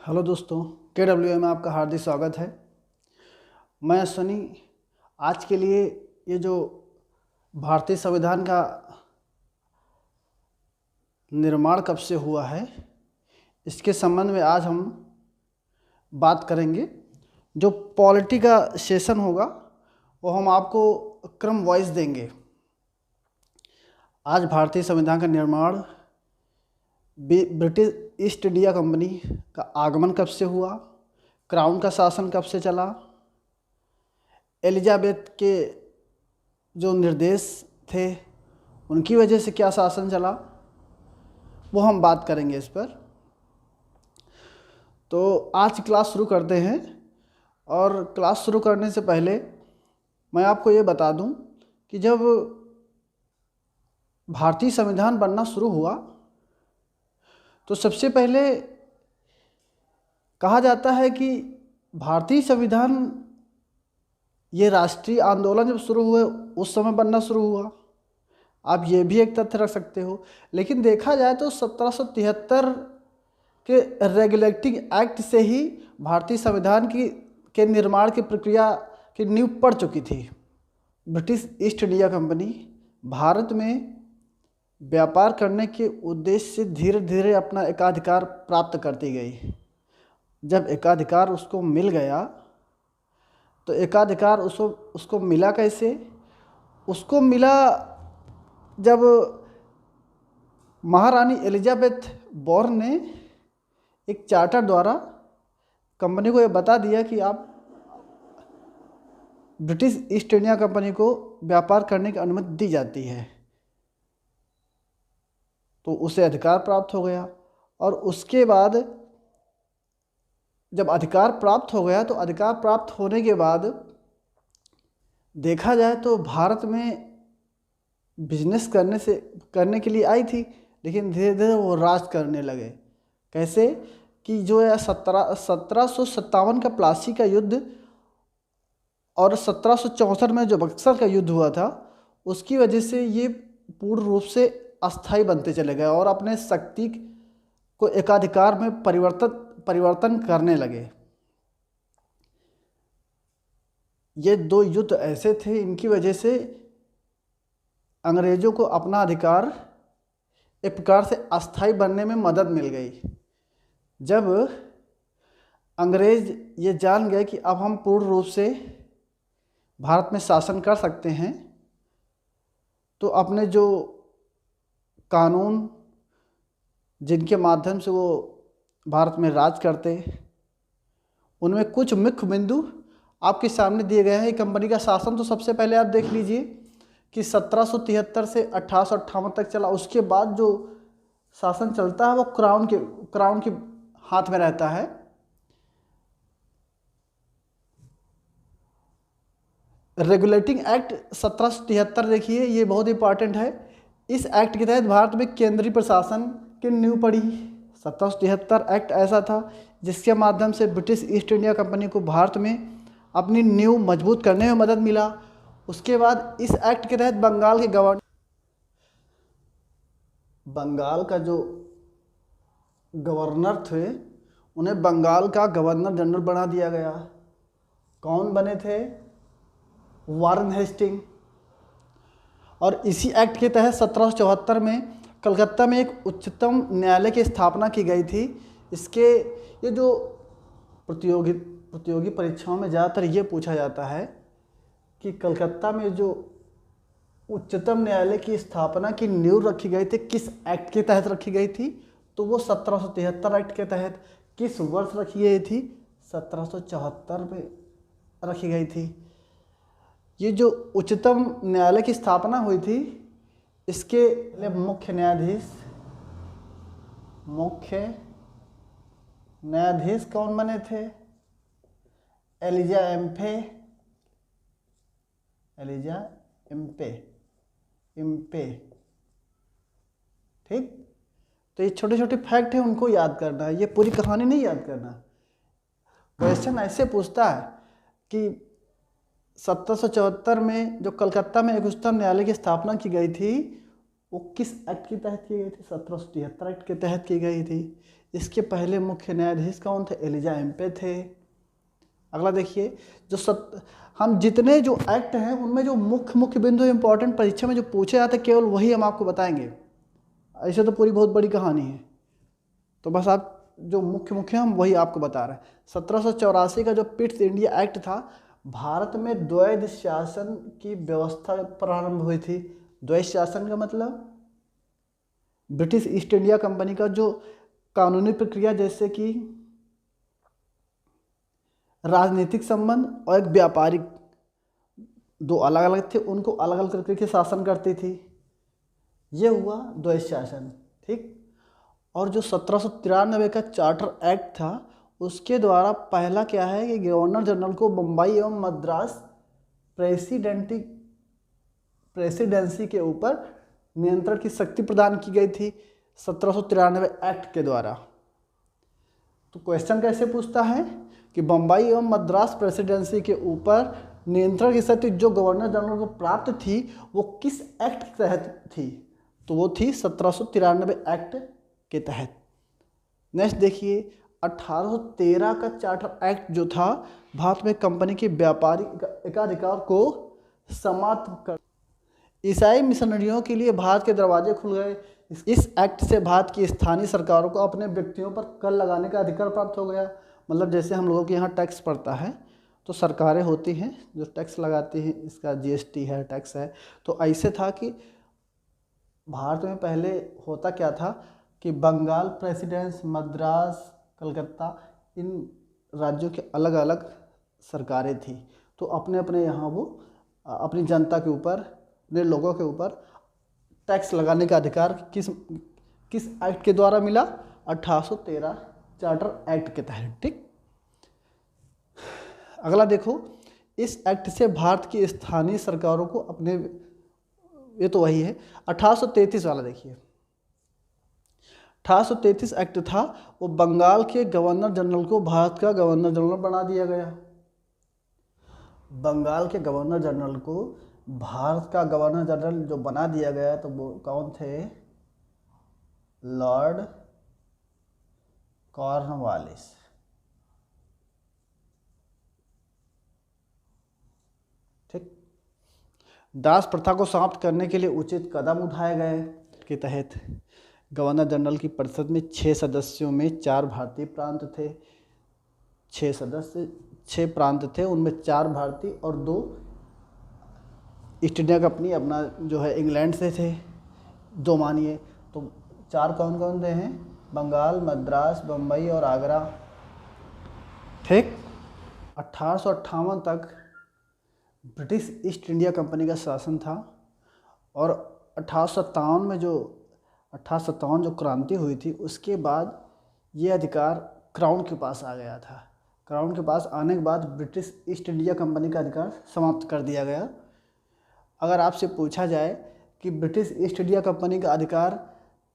Hello दोस्तों, KWA में आपका हार्दिक स्वागत है। मैं सनी आज के लिए ये जो भारतीय संविधान का निर्माण कब से हुआ है इसके संबंध में आज हम बात करेंगे। जो पॉलिटी का सेशन होगा वो हम आपको क्रम वाइज देंगे। आज भारतीय संविधान का निर्माण ब्रिटिश ईस्ट इंडिया कंपनी का आगमन कब से हुआ, क्राउन का शासन कब से चला, एलिजाबेथ के जो निर्देश थे उनकी वजह से क्या शासन चला, वो हम बात करेंगे इस पर। तो आज क्लास शुरू करते हैं। और क्लास शुरू करने से पहले मैं आपको ये बता दूं कि जब भारतीय संविधान बनना शुरू हुआ तो सबसे पहले कहा जाता है कि भारतीय संविधान ये राष्ट्रीय आंदोलन जब शुरू हुए उस समय बनना शुरू हुआ। आप ये भी एक तथ्य रख सकते हो। लेकिन देखा जाए तो 1773 के रेगुलेटिंग एक्ट से ही भारतीय संविधान के निर्माण की प्रक्रिया की नींव पड़ चुकी थी। British east India company Bharat में व्यापार करने के उद्देश्य से धीरे धीरे अपना एकाधिकार प्राप्त करती गई। जब एकाधिकार उसको मिल गया तो एकाधिकार उसको मिला कैसे? उसको मिला जब महारानी एलिजाबेथ बोर्न ने एक चार्टर द्वारा कंपनी को ये बता दिया कि आप ब्रिटिश ईस्ट इंडिया कंपनी को व्यापार करने की अनुमति दी जाती है, तो उसे अधिकार प्राप्त हो गया। और उसके बाद जब अधिकार प्राप्त हो गया तो अधिकार प्राप्त होने के बाद देखा जाए तो भारत में बिजनेस करने के लिए आई थी, लेकिन धीरे धीरे वो राज करने लगे। कैसे कि जो है 1757 का प्लासी का युद्ध और 1764 में जो बक्सर का युद्ध हुआ था उसकी वजह से ये पूर्ण रूप से अस्थायी बनते चले गए और अपने शक्ति को एकाधिकार में परिवर्तन करने लगे। ये दो युद्ध ऐसे थे, इनकी वजह से अंग्रेजों को अपना अधिकार एक प्रकार से अस्थायी बनने में मदद मिल गई। जब अंग्रेज ये जान गए कि अब हम पूर्ण रूप से भारत में शासन कर सकते हैं, तो अपने जो कानून जिनके माध्यम से वो भारत में राज करते उनमें कुछ मुख्य बिंदु आपके सामने दिए गए हैं। कंपनी का शासन तो सबसे पहले आप देख लीजिए कि 1773 से 1858 तक चला। उसके बाद जो शासन चलता है वो क्राउन के हाथ में रहता है। रेगुलेटिंग एक्ट 1773 देखिए, ये बहुत इंपॉर्टेंट है। इस एक्ट के तहत भारत में केंद्रीय प्रशासन की नींव पड़ी। 1773 एक्ट ऐसा था जिसके माध्यम से ब्रिटिश ईस्ट इंडिया कंपनी को भारत में अपनी नींव मजबूत करने में मदद मिला। उसके बाद इस एक्ट के तहत बंगाल का जो गवर्नर थे उन्हें बंगाल का गवर्नर जनरल बना दिया गया। कौन बने थे? Warren Hasting. और इसी एक्ट के तहत 1774 में कलकत्ता में एक उच्चतम न्यायालय की स्थापना की गई थी। ये जो प्रतियोगी परीक्षाओं में ज़्यादातर ये पूछा जाता है कि कलकत्ता में जो उच्चतम न्यायालय की स्थापना की नींव रखी गई थी किस एक्ट के तहत रखी गई थी, तो वो 1773 एक्ट के तहत। किस वर्ष रखी गई थी? 1774 में रखी गई थी। ये जो उच्चतम न्यायालय की स्थापना हुई थी इसके मुख्य न्यायाधीश कौन बने थे? एलिजा एम्पे। ठीक। तो ये छोटे छोटे फैक्ट हैं, उनको याद करना है, ये पूरी कहानी नहीं याद करना। क्वेश्चन ऐसे पूछता है कि 1774 में जो कलकत्ता में एक उच्चतम न्यायालय की स्थापना की गई थी वो किस एक्ट के तहत की गई थी? 1773 एक्ट के तहत की गई थी। इसके पहले मुख्य न्यायाधीश कौन थे? एलिजा एम्पे थे। अगला देखिए, हम जितने जो एक्ट हैं उनमें जो मुख्य मुख्य बिंदु इंपॉर्टेंट परीक्षा में जो पूछे जाते हैं केवल वही हम आपको बताएंगे। ऐसे तो पूरी बहुत बड़ी कहानी है, तो बस आप जो मुख्य मुख्य हम वही आपको बता रहे हैं। 1784 का जो पिट्स इंडिया एक्ट था, भारत में द्वैध शासन की व्यवस्था प्रारंभ हुई थी। द्वैध शासन का मतलब ब्रिटिश ईस्ट इंडिया कंपनी का जो कानूनी प्रक्रिया, जैसे कि राजनीतिक संबंध और एक व्यापारिक, दो अलग अलग थे, उनको अलग अलग करके शासन करती थी। ये हुआ द्वैध शासन, ठीक। और जो 1793 का चार्टर एक्ट था, उसके द्वारा पहला क्या है कि गवर्नर जनरल को बम्बई एवं मद्रास प्रेसिडेंसी के ऊपर नियंत्रण की शक्ति प्रदान की गई थी 1793 एक्ट के द्वारा। तो क्वेश्चन कैसे पूछता है कि बम्बई एवं मद्रास प्रेसिडेंसी के ऊपर नियंत्रण की शक्ति जो गवर्नर जनरल को प्राप्त थी वो किस एक्ट के तहत थी? तो वो थी 1793 एक्ट के तहत। नेक्स्ट देखिए, 1813 का चार्टर एक्ट जो था, भारत में कंपनी के व्यापारिक एकाधिकार को समाप्त कर, ईसाई मिशनरियों के लिए भारत के दरवाजे खुल गए। इस एक्ट से भारत की स्थानीय सरकारों को अपने व्यक्तियों पर कर लगाने का अधिकार प्राप्त हो गया। मतलब जैसे हम लोगों के यहाँ टैक्स पड़ता है, तो सरकारें होती हैं जो टैक्स लगाती हैं, इसका जीएसटी है, टैक्स है। तो ऐसे था कि भारत में पहले होता क्या था कि बंगाल प्रेसिडेंस, मद्रास, कलकत्ता, इन राज्यों के अलग अलग सरकारें थी। तो अपने अपने यहाँ वो अपनी जनता के ऊपर, अपने लोगों के ऊपर टैक्स लगाने का अधिकार किस एक्ट के द्वारा मिला? 1813 चार्टर एक्ट के तहत, ठीक। अगला देखो, इस एक्ट से भारत की स्थानीय सरकारों को अपने, ये तो वही है। 1833 वाला देखिए, 1833 एक्ट था, वो बंगाल के गवर्नर जनरल को भारत का गवर्नर जनरल बना दिया गया। बंगाल के गवर्नर जनरल को भारत का गवर्नर जनरल जो बना दिया गया, तो वो कौन थे? लॉर्ड कॉर्नवालिस, ठीक। दास प्रथा को समाप्त करने के लिए उचित कदम उठाए गए के तहत गवर्नर जनरल की परिषद में 6 सदस्यों में 4 भारतीय प्रांत थे। 6 प्रांत थे, उनमें 4 भारतीय और 2 ईस्ट इंडिया कंपनी अपना जो है इंग्लैंड से थे, 2 मानिए। तो 4 कौन कौन से हैं? बंगाल, मद्रास, बम्बई और आगरा, ठीक। 1858 तक ब्रिटिश ईस्ट इंडिया कंपनी का शासन था, और 1857 में जो 1857 जो क्रांति हुई थी, उसके बाद ये अधिकार क्राउन के पास आ गया था। क्राउन के पास आने के बाद ब्रिटिश ईस्ट इंडिया कंपनी का अधिकार समाप्त कर दिया गया। अगर आपसे पूछा जाए कि ब्रिटिश ईस्ट इंडिया कंपनी का अधिकार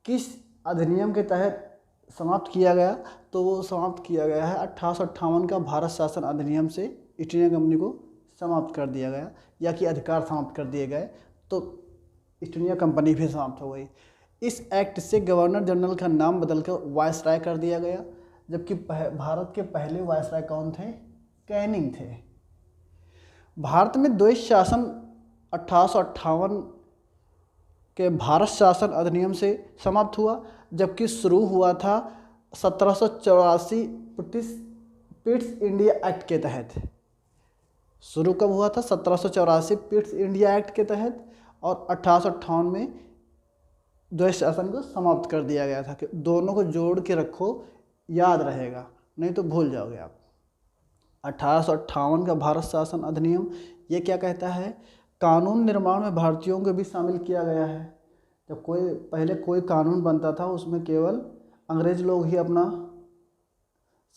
किस अधिनियम के तहत समाप्त किया गया, तो वो समाप्त किया गया है 1858 का भारत शासन अधिनियम से ईस्ट इंडिया कंपनी को समाप्त कर दिया गया, या कि अधिकार समाप्त कर दिए गए, तो ईस्ट इंडिया कंपनी भी समाप्त हो गई। इस एक्ट से गवर्नर जनरल का नाम बदलकर वायसराय कर दिया गया, जबकि भारत के पहले वायसराय कौन थे? कैनिंग थे। भारत में द्वैध शासन 1858 के भारत शासन अधिनियम से समाप्त हुआ, जबकि शुरू हुआ था 1784 पिट्स इंडिया एक्ट के तहत। शुरू कब हुआ था? 1784 पिट्स इंडिया एक्ट के तहत, और 1858 में द्वैध शासन को समाप्त कर दिया गया था। कि दोनों को जोड़ के रखो, याद रहेगा, नहीं तो भूल जाओगे आप। 1858 का भारत शासन अधिनियम ये क्या कहता है? कानून निर्माण में भारतीयों को भी शामिल किया गया है। जब पहले कोई कानून बनता था, उसमें केवल अंग्रेज लोग ही अपना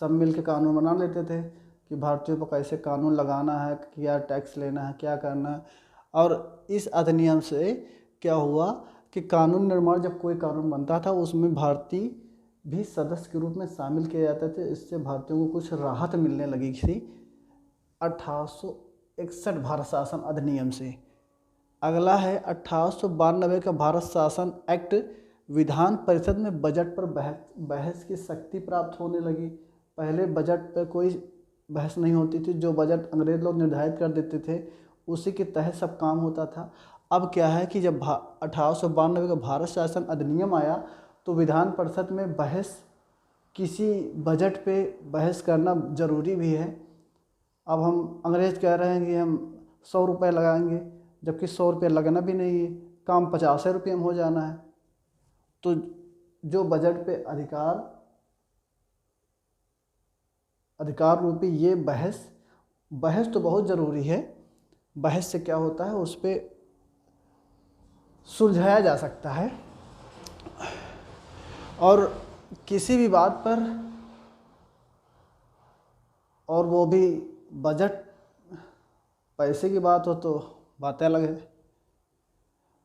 सब मिल के कानून बना लेते थे कि भारतीयों को कैसे कानून लगाना है, क्या टैक्स लेना है, क्या करना है। और इस अधिनियम से क्या हुआ कि कानून निर्माण, जब कोई कानून बनता था, उसमें भारतीय भी सदस्य के रूप में शामिल किए जाते थे। इससे भारतीयों को कुछ राहत मिलने लगी थी 1861 भारत शासन अधिनियम से। अगला है 1892 का भारत शासन एक्ट, विधान परिषद में बजट पर बहस की शक्ति प्राप्त होने लगी। पहले बजट पर कोई बहस नहीं होती थी, जो बजट अंग्रेज लोग निर्धारित कर देते थे उसी के तहत सब काम होता था। अब क्या है कि जब 1892 का भारत शासन अधिनियम आया तो विधान परिषद में बहस, किसी बजट पे बहस करना ज़रूरी भी है। अब हम अंग्रेज़ कह रहे हैं कि हम 100 रुपये लगाएंगे, जबकि 100 रुपये लगना भी नहीं है, काम 50 रुपये में हो जाना है। तो जो बजट पे अधिकार रूपी ये बहस तो बहुत ज़रूरी है। बहस से क्या होता है, उस पर सुलझाया जा सकता है। और किसी भी बात पर, और वो भी बजट, पैसे की बात हो तो बातें अलग है।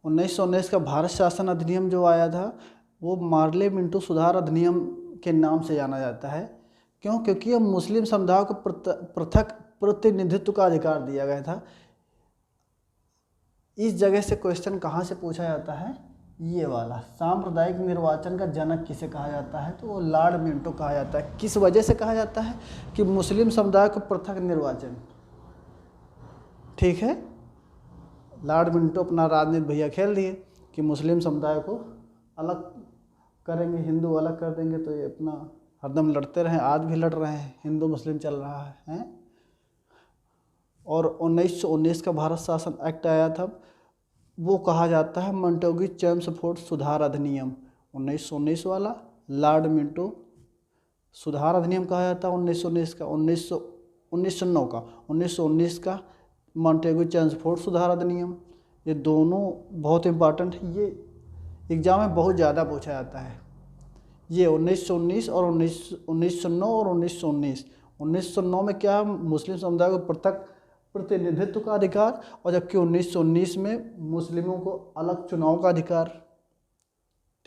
1919 का भारत शासन अधिनियम जो आया था वो मार्ले मिंटो सुधार अधिनियम के नाम से जाना जाता है। क्यों? क्योंकि अब मुस्लिम समुदाय को पृथक प्रतिनिधित्व का अधिकार दिया गया था। इस जगह से क्वेश्चन कहाँ से पूछा जाता है, ये वाला, सांप्रदायिक निर्वाचन का जनक किसे कहा जाता है, तो वो लॉर्ड मिंटो कहा जाता है। किस वजह से कहा जाता है कि मुस्लिम समुदाय को पृथक निर्वाचन, ठीक है, लॉर्ड मिंटो अपना राजनीति भैया खेल दिए कि मुस्लिम समुदाय को अलग करेंगे, हिंदू अलग कर देंगे, तो ये अपना हरदम लड़ते रहे, आज भी लड़ रहे हैं, हिंदू मुस्लिम चल रहा है। और 1919 का भारत शासन एक्ट आया था, वो कहा जाता है मोंटेग्यू चेम्सफोर्ड सुधार अधिनियम। 1919 वाला लॉर्ड मिंटो सुधार अधिनियम कहा जाता है 1919 का। 1919 का मोंटेग्यू चेम्सफोर्ड सुधार अधिनियम। ये दोनों बहुत इंपॉर्टेंट है, ये एग्जाम में बहुत ज़्यादा पूछा जाता है। ये 1919 और 1909 और 1919। 1909 में क्या, मुस्लिम समुदाय को पृथक प्रतिनिधित्व का अधिकार, और जबकि 1919 में मुस्लिमों को अलग चुनाव का अधिकार।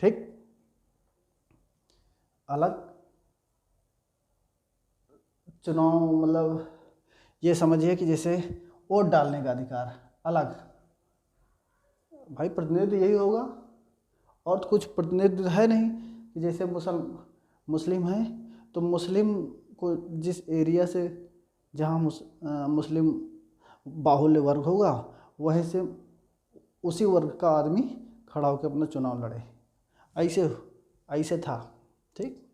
ठीक, अलग चुनाव मतलब ये समझिए कि जैसे वोट डालने का अधिकार अलग, भाई प्रतिनिधित्व यही होगा, और तो कुछ प्रतिनिधित्व है नहीं। कि जैसे मुस्लिम हैं तो मुस्लिम को जिस एरिया से जहाँ मुस्लिम बाहुल्य वर्ग होगा वहीं से उसी वर्ग का आदमी खड़ा होकर अपना चुनाव लड़े, ऐसे था। ठीक,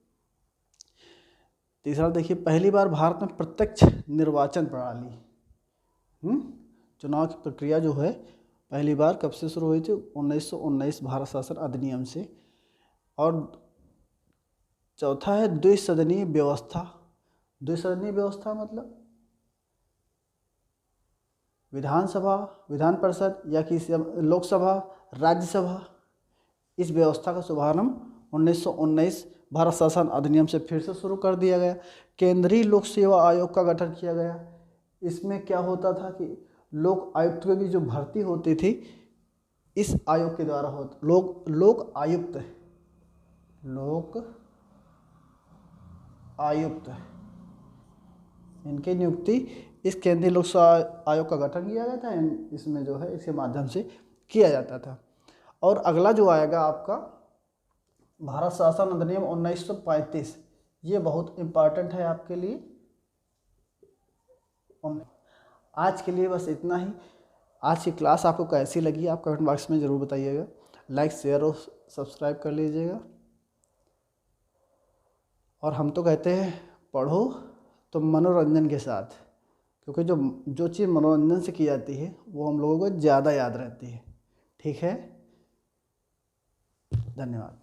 तीसरा देखिए, पहली बार भारत में प्रत्यक्ष निर्वाचन प्रणाली, चुनाव की प्रक्रिया जो है पहली बार कब से शुरू हुई थी, 1919 भारत शासन अधिनियम से। और चौथा है द्विसदनीय व्यवस्था। द्विसदनीय व्यवस्था मतलब विधानसभा, विधान परिषद या किसी लोकसभा, राज्यसभा, इस व्यवस्था का शुभारंभ 1919 भारत शासन अधिनियम से फिर से शुरू कर दिया गया। केंद्रीय लोक सेवा आयोग का गठन किया गया। इसमें क्या होता था कि लोक आयुक्तों की जो भर्ती होती थी इस आयोग के द्वारा होती। लोक आयुक्त इनकी नियुक्ति इस केंद्रीय लोक सेवा आयोग का गठन किया गया था। इसमें जो है इसके माध्यम से किया जाता था। और अगला जो आएगा आपका भारत शासन अधिनियम 1935, ये बहुत इम्पॉर्टेंट है आपके लिए। आज के लिए बस इतना ही। आज की क्लास आपको कैसी लगी आप कमेंट बॉक्स में ज़रूर बताइएगा। लाइक, शेयर और सब्सक्राइब कर लीजिएगा। और हम तो कहते हैं पढ़ो तो मनोरंजन के साथ, क्योंकि जो चीज़ मनोरंजन से की जाती है वो हम लोगों को ज़्यादा याद रहती है। ठीक है, धन्यवाद।